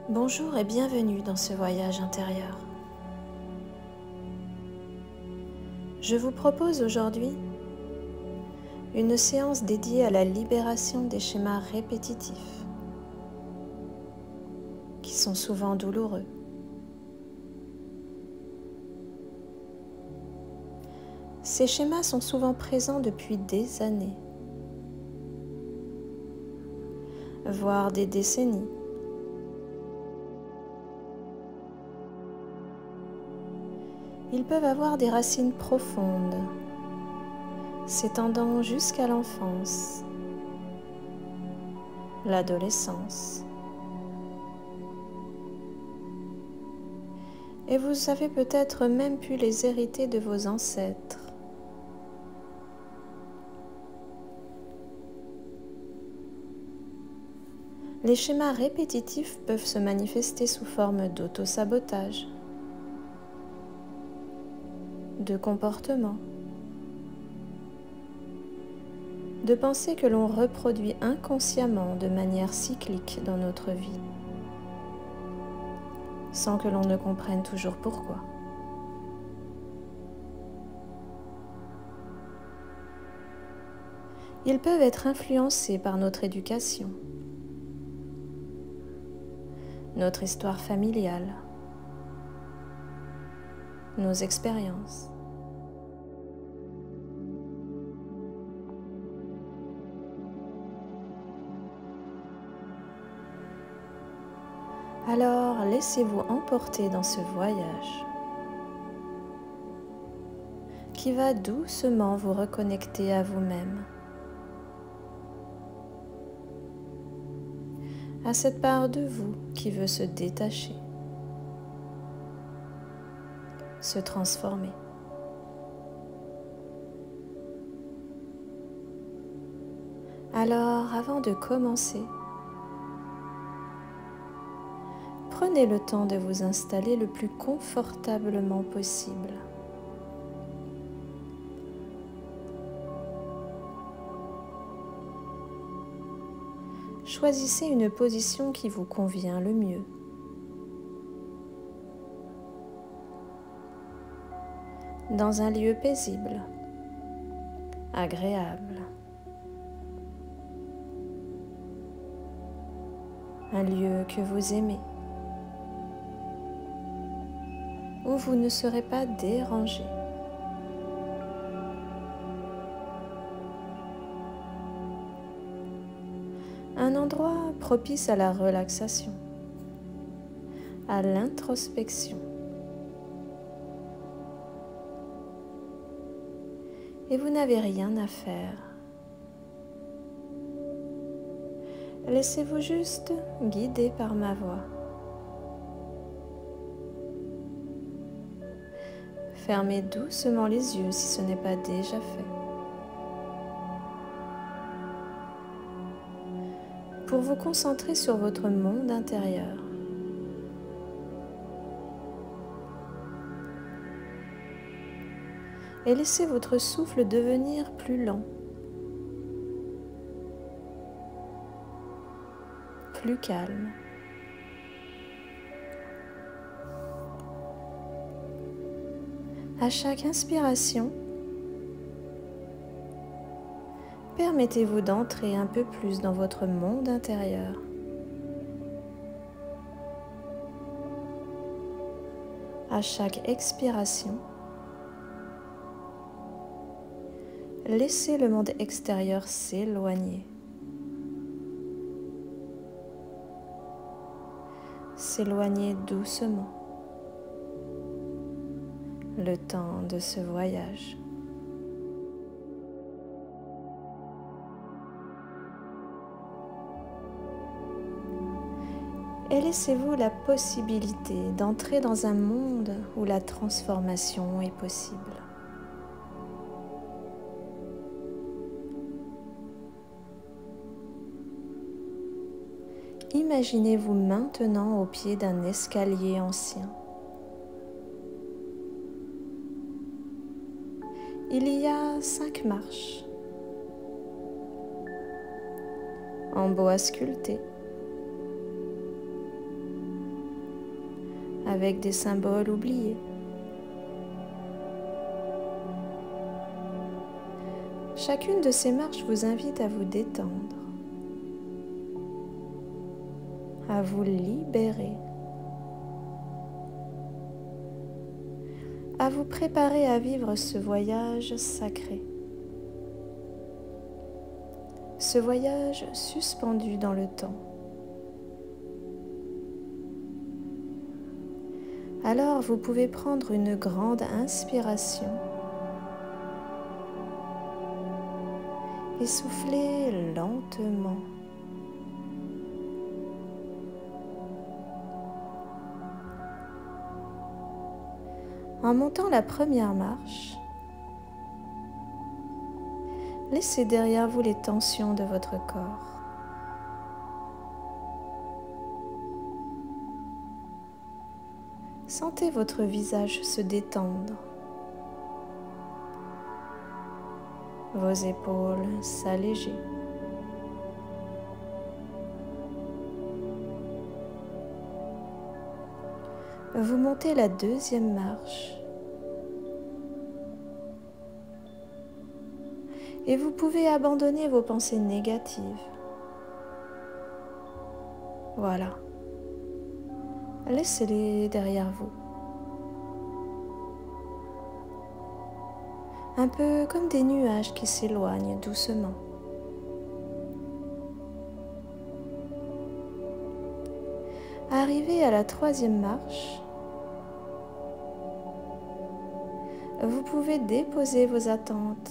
Bonjour et bienvenue dans ce voyage intérieur. Je vous propose aujourd'hui une séance dédiée à la libération des schémas répétitifs qui sont souvent douloureux. Ces schémas sont souvent présents depuis des années, voire des décennies. Ils peuvent avoir des racines profondes, s'étendant jusqu'à l'enfance, l'adolescence. Et vous avez peut-être même pu les hériter de vos ancêtres. Les schémas répétitifs peuvent se manifester sous forme d'auto-sabotage, de comportement, de pensées que l'on reproduit inconsciemment de manière cyclique dans notre vie, sans que l'on ne comprenne toujours pourquoi. Ils peuvent être influencés par notre éducation, notre histoire familiale, nos expériences. Alors, laissez-vous emporter dans ce voyage qui va doucement vous reconnecter à vous-même, à cette part de vous qui veut se détacher, se transformer. Alors, avant de commencer, prenez le temps de vous installer le plus confortablement possible. Choisissez une position qui vous convient le mieux. Dans un lieu paisible, agréable. Un lieu que vous aimez, où vous ne serez pas dérangé. Un endroit propice à la relaxation, à l'introspection. Et vous n'avez rien à faire. Laissez-vous juste guider par ma voix. Fermez doucement les yeux si ce n'est pas déjà fait. Pour vous concentrer sur votre monde intérieur. Et laissez votre souffle devenir plus lent, plus calme. À chaque inspiration, permettez-vous d'entrer un peu plus dans votre monde intérieur. À chaque expiration, laissez le monde extérieur s'éloigner. S'éloigner doucement. Le temps de ce voyage. Et laissez-vous la possibilité d'entrer dans un monde où la transformation est possible. Imaginez-vous maintenant au pied d'un escalier ancien. Il y a 5 marches en bois sculpté. avec des symboles oubliés. Chacune de ces marches vous invite à vous détendre, à vous libérer, à vous préparer à vivre ce voyage sacré, ce voyage suspendu dans le temps. Alors vous pouvez prendre une grande inspiration et souffler lentement. En montant la première marche, laissez derrière vous les tensions de votre corps. Sentez votre visage se détendre, vos épaules s'alléger. Vous montez la deuxième marche et vous pouvez abandonner vos pensées négatives. Voilà. Laissez-les derrière vous. Un peu comme des nuages qui s'éloignent doucement. Arrivé à la troisième marche, vous pouvez déposer vos attentes,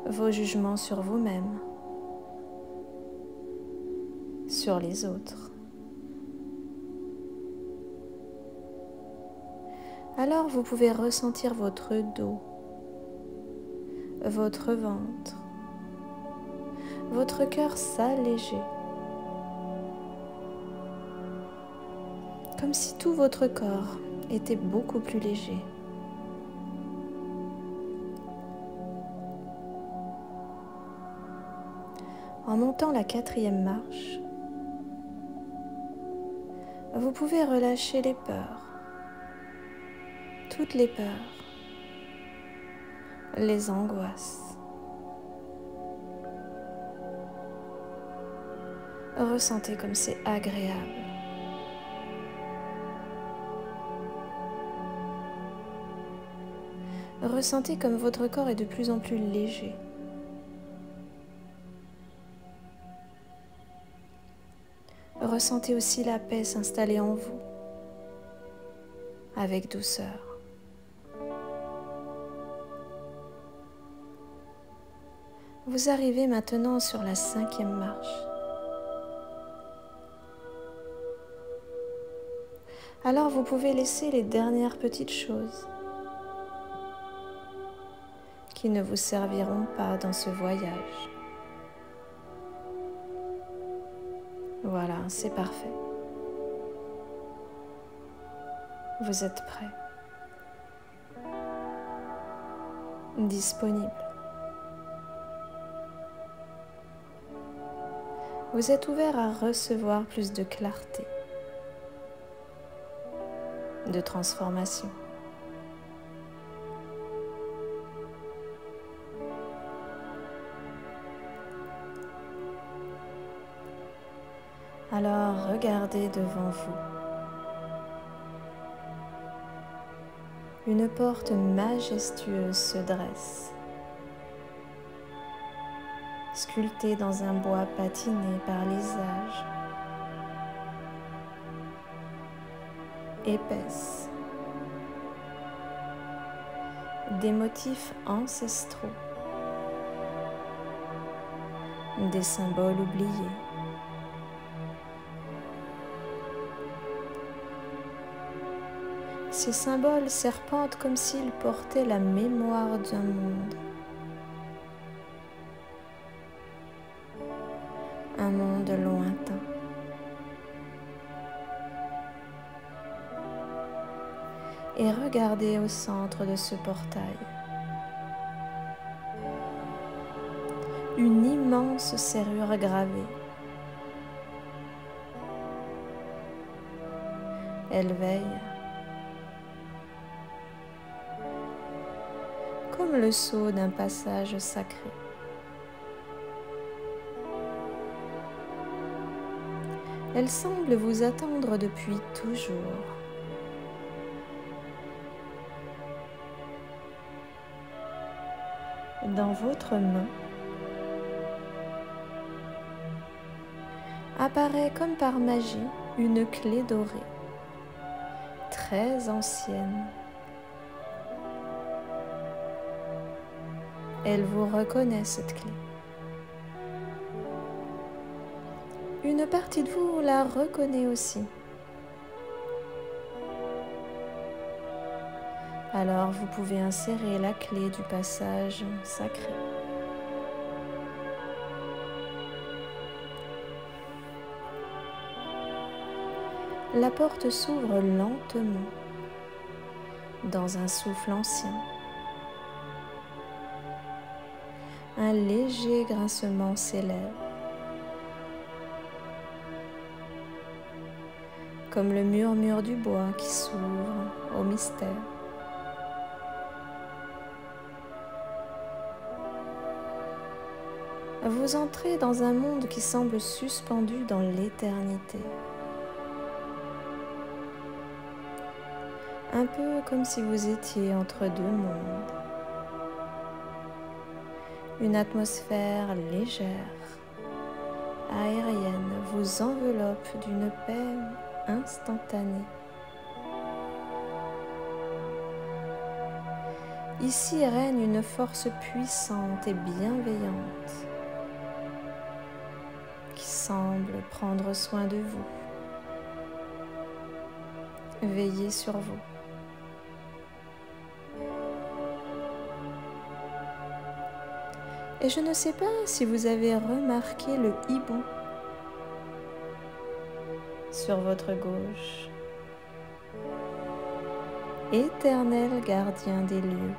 vos jugements sur vous-même, sur les autres. Alors vous pouvez ressentir votre dos, votre ventre, votre cœur s'alléger, comme si tout votre corps était beaucoup plus léger. En montant la quatrième marche, vous pouvez relâcher les peurs, toutes les peurs, les angoisses. Ressentez comme c'est agréable. Ressentez comme votre corps est de plus en plus léger. Ressentez aussi la paix s'installer en vous, avec douceur. Vous arrivez maintenant sur la cinquième marche. Alors vous pouvez laisser les dernières petites choses qui ne vous serviront pas dans ce voyage. Voilà, c'est parfait. Vous êtes prêt, disponible. Vous êtes ouvert à recevoir plus de clarté, de transformation. Alors regardez devant vous. Une porte majestueuse se dresse, sculptée dans un bois patiné par les âges, épaisse, des motifs ancestraux, des symboles oubliés. Ces symboles serpentent comme s'ils portaient la mémoire d'un monde. Un monde lointain. Et regardez au centre de ce portail. Une immense serrure gravée. Elle veille, comme le sceau d'un passage sacré. Elle semble vous attendre depuis toujours. Dans votre main apparaît comme par magie une clé dorée, très ancienne. Elle vous reconnaît cette clé. Une partie de vous la reconnaît aussi. Alors vous pouvez insérer la clé du passage sacré. La porte s'ouvre lentement dans un souffle ancien. Un léger grincement s'élève, comme le murmure du bois qui s'ouvre au mystère. Vous entrez dans un monde qui semble suspendu dans l'éternité. Un peu comme si vous étiez entre deux mondes. Une atmosphère légère, aérienne, vous enveloppe d'une paix instantanée. Ici règne une force puissante et bienveillante qui semble prendre soin de vous, veiller sur vous. Et je ne sais pas si vous avez remarqué le hibou sur votre gauche, éternel gardien des lieux.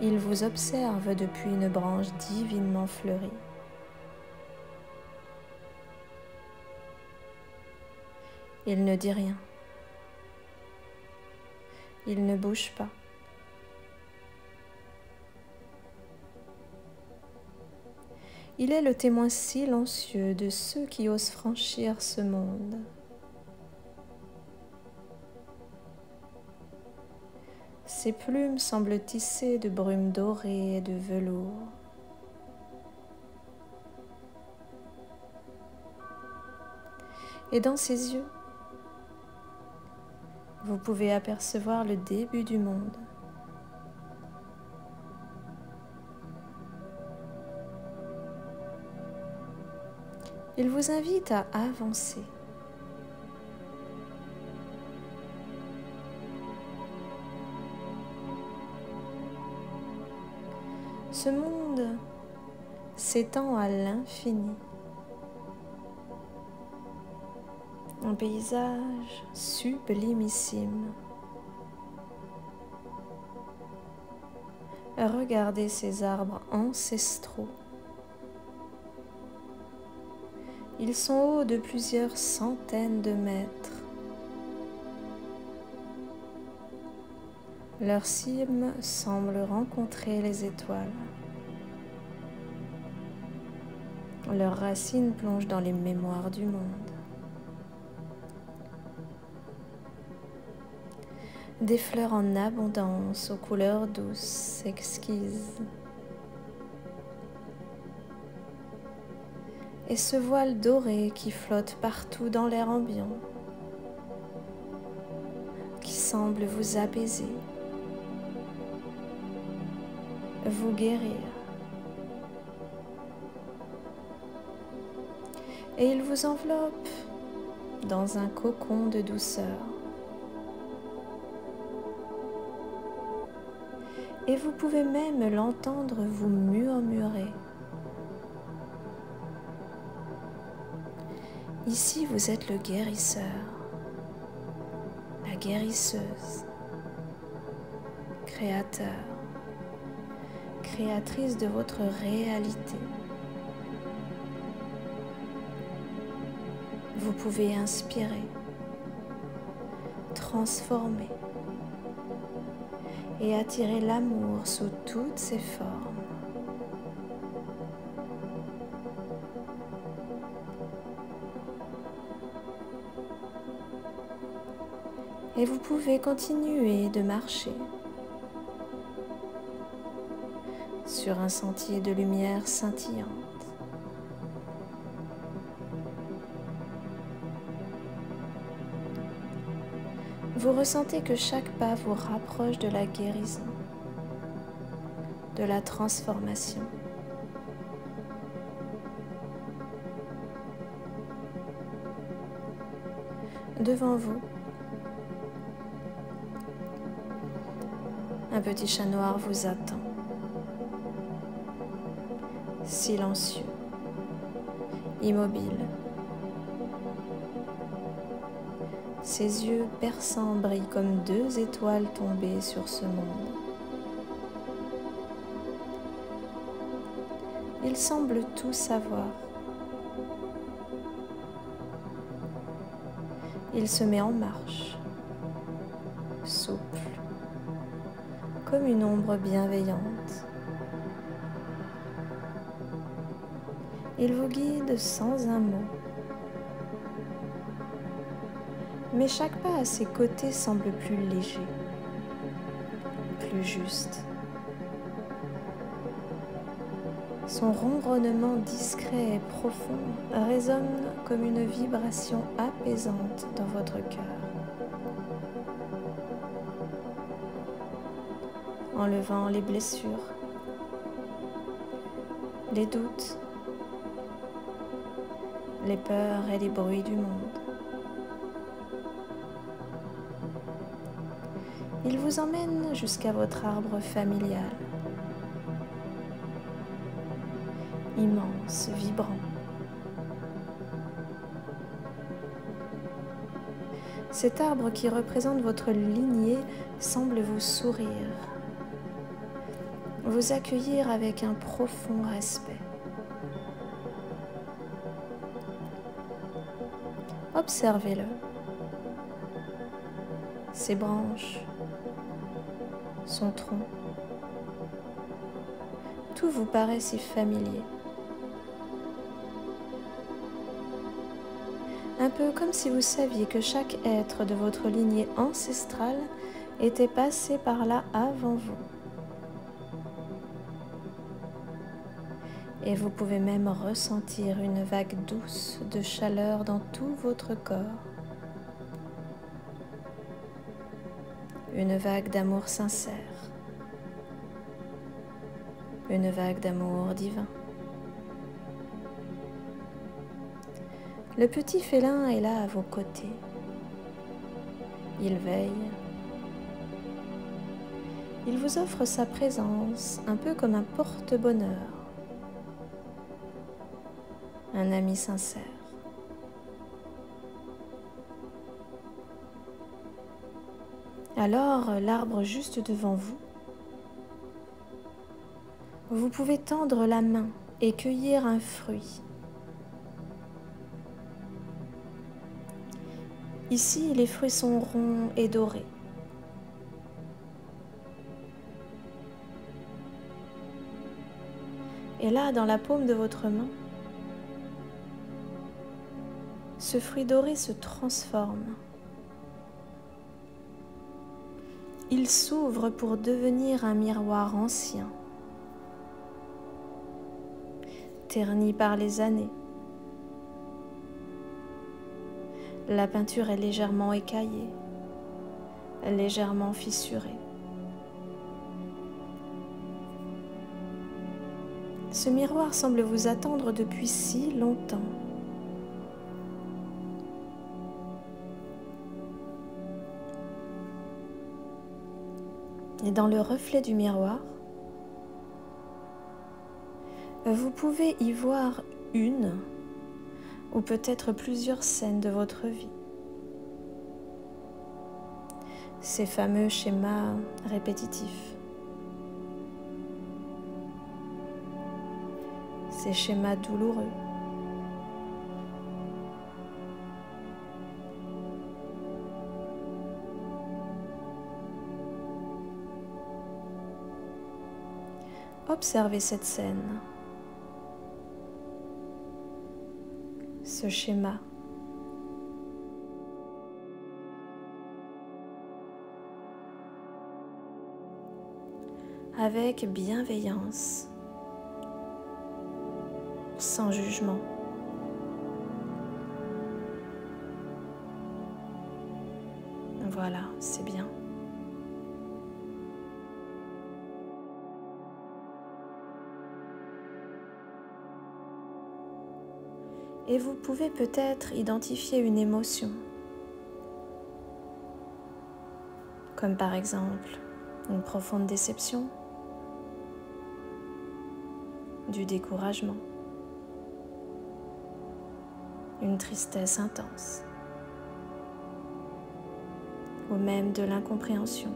Il vous observe depuis une branche divinement fleurie. Il ne dit rien. Il ne bouge pas. Il est le témoin silencieux de ceux qui osent franchir ce monde. Ses plumes semblent tissées de brume dorée et de velours. Et dans ses yeux, vous pouvez apercevoir le début du monde. Il vous invite à avancer. Ce monde s'étend à l'infini. Un paysage sublimissime. Regardez ces arbres ancestraux. Ils sont hauts de plusieurs centaines de mètres. Leur cime semble rencontrer les étoiles. Leurs racines plongent dans les mémoires du monde. Des fleurs en abondance, aux couleurs douces, exquises. Et ce voile doré qui flotte partout dans l'air ambiant, qui semble vous apaiser, vous guérir. Et il vous enveloppe dans un cocon de douceur. Et vous pouvez même l'entendre vous murmurer. Ici, vous êtes le guérisseur, la guérisseuse, créateur, créatrice de votre réalité. vous pouvez inspirer, transformer et attirer l'amour sous toutes ses formes. Et vous pouvez continuer de marcher sur un sentier de lumière scintillante. Vous ressentez que chaque pas vous rapproche de la guérison, de la transformation. Devant vous, un petit chat noir vous attend, silencieux, immobile. Ses yeux perçants brillent comme deux étoiles tombées sur ce monde. Il semble tout savoir. Il se met en marche, souple, comme une ombre bienveillante. Il vous guide sans un mot. Mais chaque pas à ses côtés semble plus léger, plus juste. Son ronronnement discret et profond résonne comme une vibration apaisante dans votre cœur, enlevant les blessures, les doutes, les peurs et les bruits du monde. Il vous emmène jusqu'à votre arbre familial, immense, vibrant. Cet arbre qui représente votre lignée semble vous sourire, vous accueillir avec un profond respect. Observez-le, ses branches, son tronc. Tout vous paraît si familier. Un peu comme si vous saviez que chaque être de votre lignée ancestrale était passé par là avant vous. Et vous pouvez même ressentir une vague douce de chaleur dans tout votre corps. Une vague d'amour sincère. Une vague d'amour divin. Le petit félin est là à vos côtés. Il veille. Il vous offre sa présence un peu comme un porte-bonheur. Un ami sincère. Alors, l'arbre juste devant vous, vous pouvez tendre la main et cueillir un fruit. Ici, les fruits sont ronds et dorés. Et là, dans la paume de votre main, ce fruit doré se transforme. Il s'ouvre pour devenir un miroir ancien, terni par les années. La peinture est légèrement écaillée, légèrement fissurée. Ce miroir semble vous attendre depuis si longtemps. Et dans le reflet du miroir, vous pouvez y voir une ou peut-être plusieurs scènes de votre vie. Ces fameux schémas répétitifs. Ces schémas douloureux. Observez cette scène, ce schéma. Avec bienveillance, sans jugement. Voilà, c'est bien. Et vous pouvez peut-être identifier une émotion, comme par exemple une profonde déception, du découragement, une tristesse intense, ou même de l'incompréhension.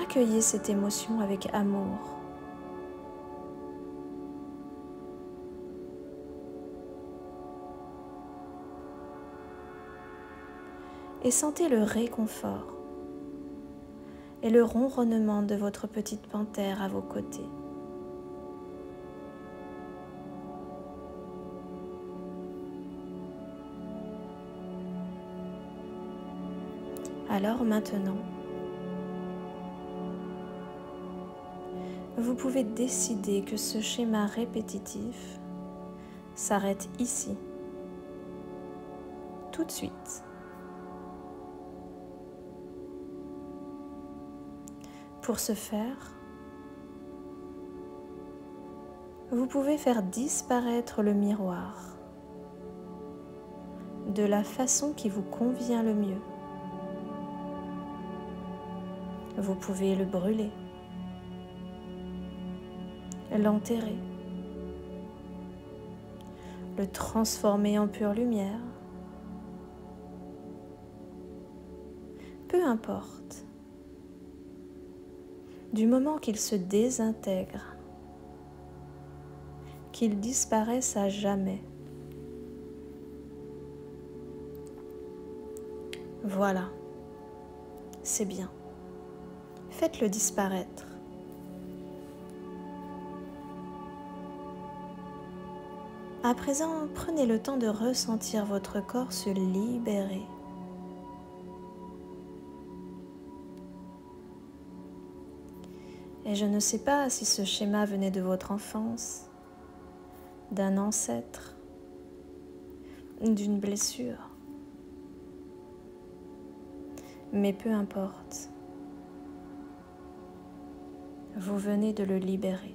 Accueillez cette émotion avec amour. Et sentez le réconfort et le ronronnement de votre petite panthère à vos côtés. Alors maintenant, vous pouvez décider que ce schéma répétitif s'arrête ici, tout de suite. Pour ce faire, vous pouvez faire disparaître le miroir de la façon qui vous convient le mieux. Vous pouvez le brûler, l'enterrer, le transformer en pure lumière. Peu importe. Du moment qu'il se désintègre, qu'il disparaisse à jamais. Voilà, c'est bien. Faites-le disparaître. À présent, prenez le temps de ressentir votre corps se libérer. Et je ne sais pas si ce schéma venait de votre enfance, d'un ancêtre, d'une blessure. Mais peu importe, vous venez de le libérer.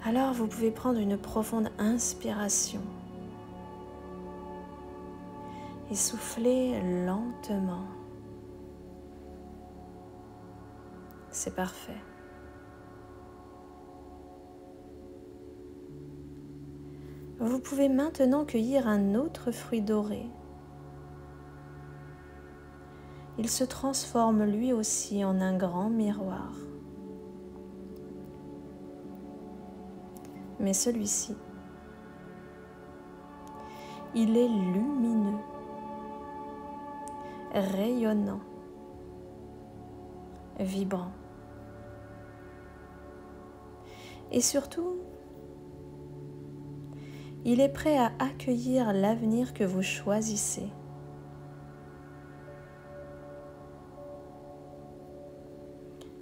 Alors vous pouvez prendre une profonde inspiration et souffler lentement. C'est parfait. Vous pouvez maintenant cueillir un autre fruit doré. Il se transforme lui aussi en un grand miroir. Mais celui-ci, il est lumineux, rayonnant, vibrant. Et surtout, il est prêt à accueillir l'avenir que vous choisissez.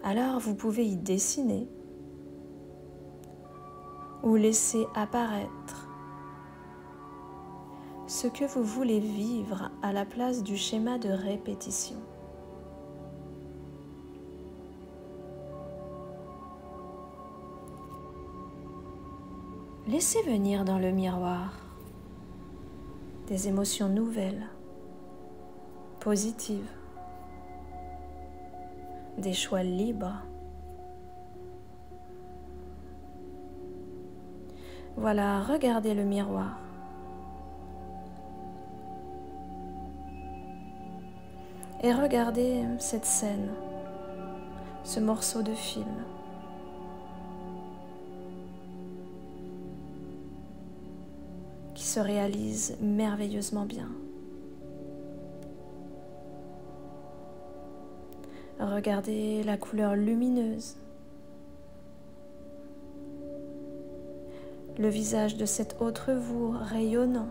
Alors vous pouvez y dessiner ou laisser apparaître ce que vous voulez vivre à la place du schéma de répétition. Laissez venir dans le miroir des émotions nouvelles, positives, des choix libres. Voilà, regardez le miroir. Et regardez cette scène, ce morceau de film. Qui se réalise merveilleusement bien. Regardez la couleur lumineuse, le visage de cet autre vous rayonnant.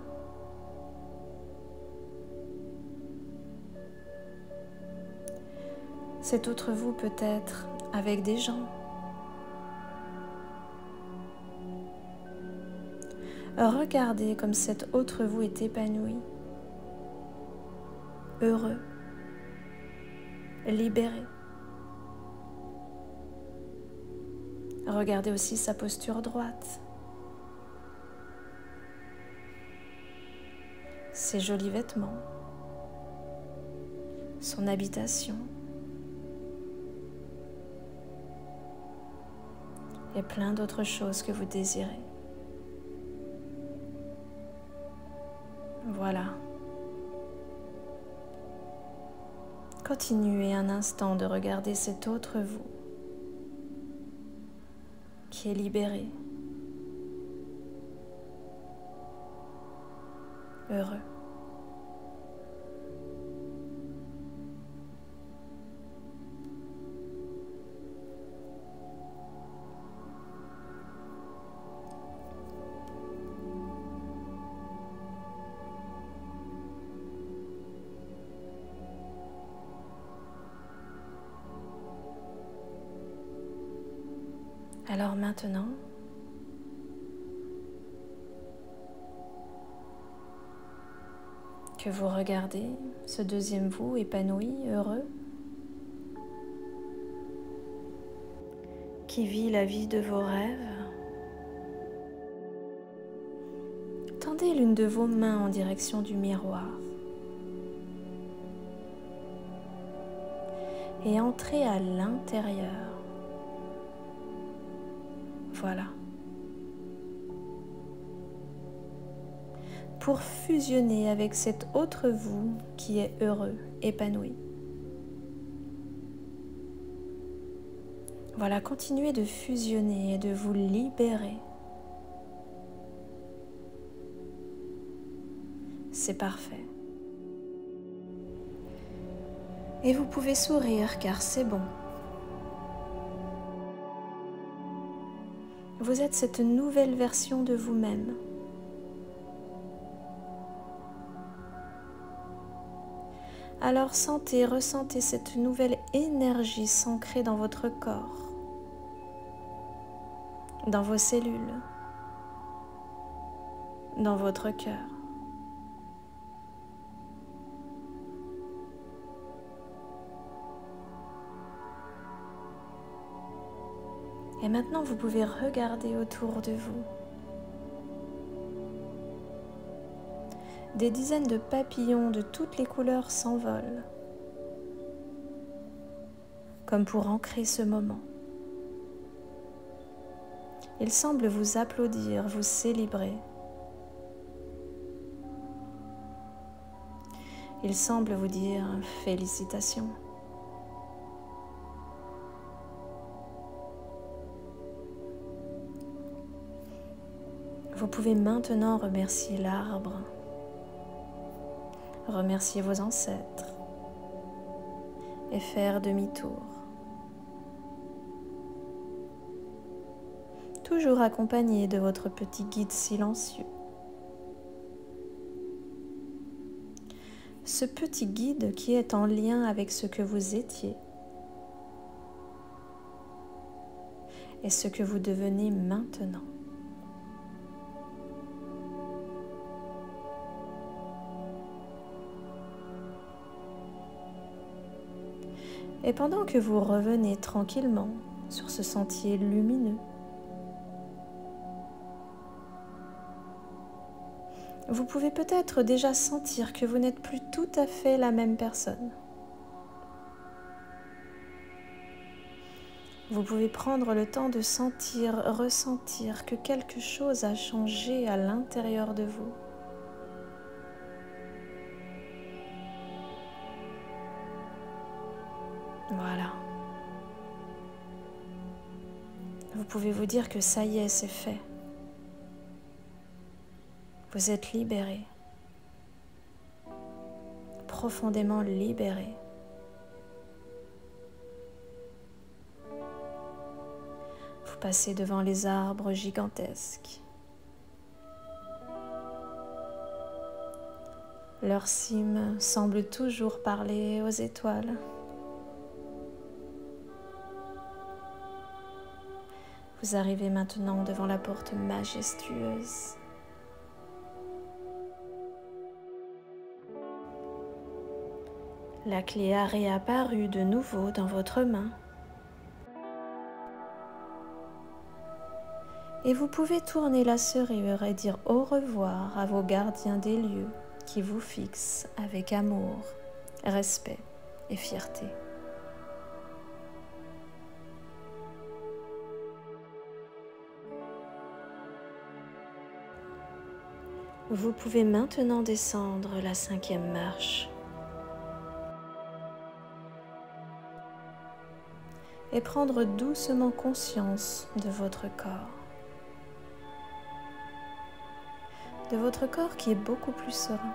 Cet autre vous peut être avec des gens. Regardez comme cet autre vous est épanoui, heureux, libéré. Regardez aussi sa posture droite, ses jolis vêtements, son habitation et plein d'autres choses que vous désirez. Voilà. Continuez un instant de regarder cet autre vous qui est libéré, heureux. Alors maintenant, que vous regardez ce deuxième vous épanoui, heureux, qui vit la vie de vos rêves, tendez l'une de vos mains en direction du miroir et entrez à l'intérieur. Voilà. Pour fusionner avec cet autre vous qui est heureux, épanoui. Voilà, continuez de fusionner et de vous libérer. C'est parfait. Et vous pouvez sourire car c'est bon. Vous êtes cette nouvelle version de vous-même. Alors ressentez cette nouvelle énergie s'ancrer dans votre corps, dans vos cellules, dans votre cœur. Et maintenant, vous pouvez regarder autour de vous. Des dizaines de papillons de toutes les couleurs s'envolent, comme pour ancrer ce moment. Ils semblent vous applaudir, vous célébrer. Ils semblent vous dire félicitations. Vous pouvez maintenant remercier l'arbre, remercier vos ancêtres et faire demi-tour. Toujours accompagné de votre petit guide silencieux. Ce petit guide qui est en lien avec ce que vous étiez et ce que vous devenez maintenant. Et pendant que vous revenez tranquillement sur ce sentier lumineux, vous pouvez peut-être déjà sentir que vous n'êtes plus tout à fait la même personne. Vous pouvez prendre le temps de ressentir que quelque chose a changé à l'intérieur de vous. Voilà. Vous pouvez vous dire que ça y est, c'est fait. Vous êtes libéré, profondément libéré. Passez devant les arbres gigantesques. Leur cime semble toujours parler aux étoiles. Vous arrivez maintenant devant la porte majestueuse. La clé a réapparu de nouveau dans votre main. Et vous pouvez tourner la serrure et dire au revoir à vos gardiens des lieux qui vous fixent avec amour, respect et fierté. Vous pouvez maintenant descendre la 5e marche et prendre doucement conscience de votre corps. De votre corps qui est beaucoup plus serein.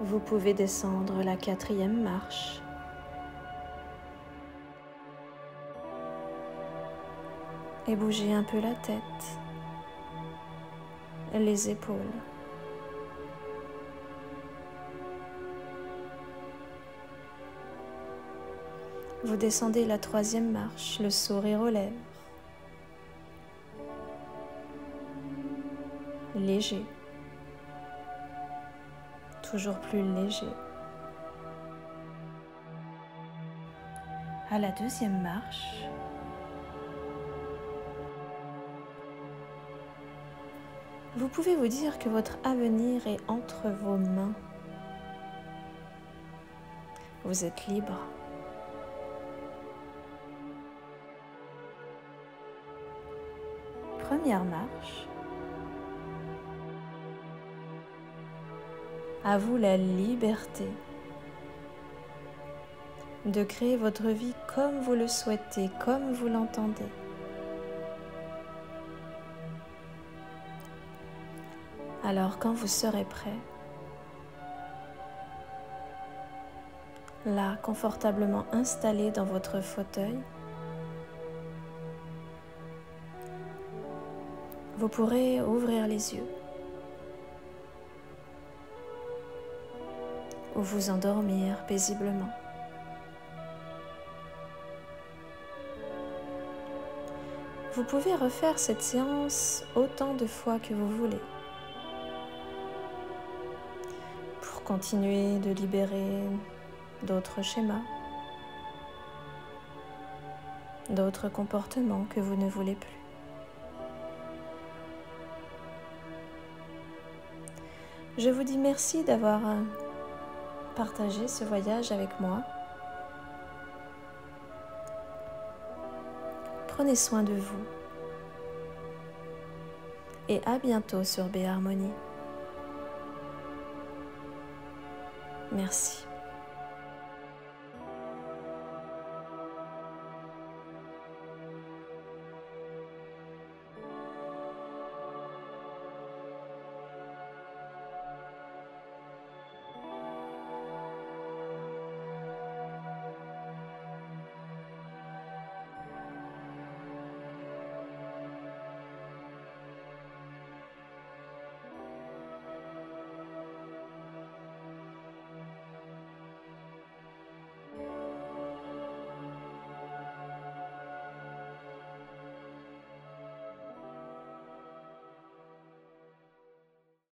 Vous pouvez descendre la 4e marche et bouger un peu la tête, les épaules. Vous descendez la 3e marche, le sourire aux lèvres. Léger. Toujours plus léger. À la 2e marche, vous pouvez vous dire que votre avenir est entre vos mains. Vous êtes libre. Première marche. À vous la liberté de créer votre vie comme vous le souhaitez, comme vous l'entendez. Alors quand vous serez prêt, là, confortablement installé dans votre fauteuil, vous pourrez ouvrir les yeux ou vous endormir paisiblement. Vous pouvez refaire cette séance autant de fois que vous voulez pour continuer de libérer d'autres schémas, d'autres comportements que vous ne voulez plus. Je vous dis merci d'avoir partagé ce voyage avec moi. Prenez soin de vous et à bientôt sur Béharmonie. Merci.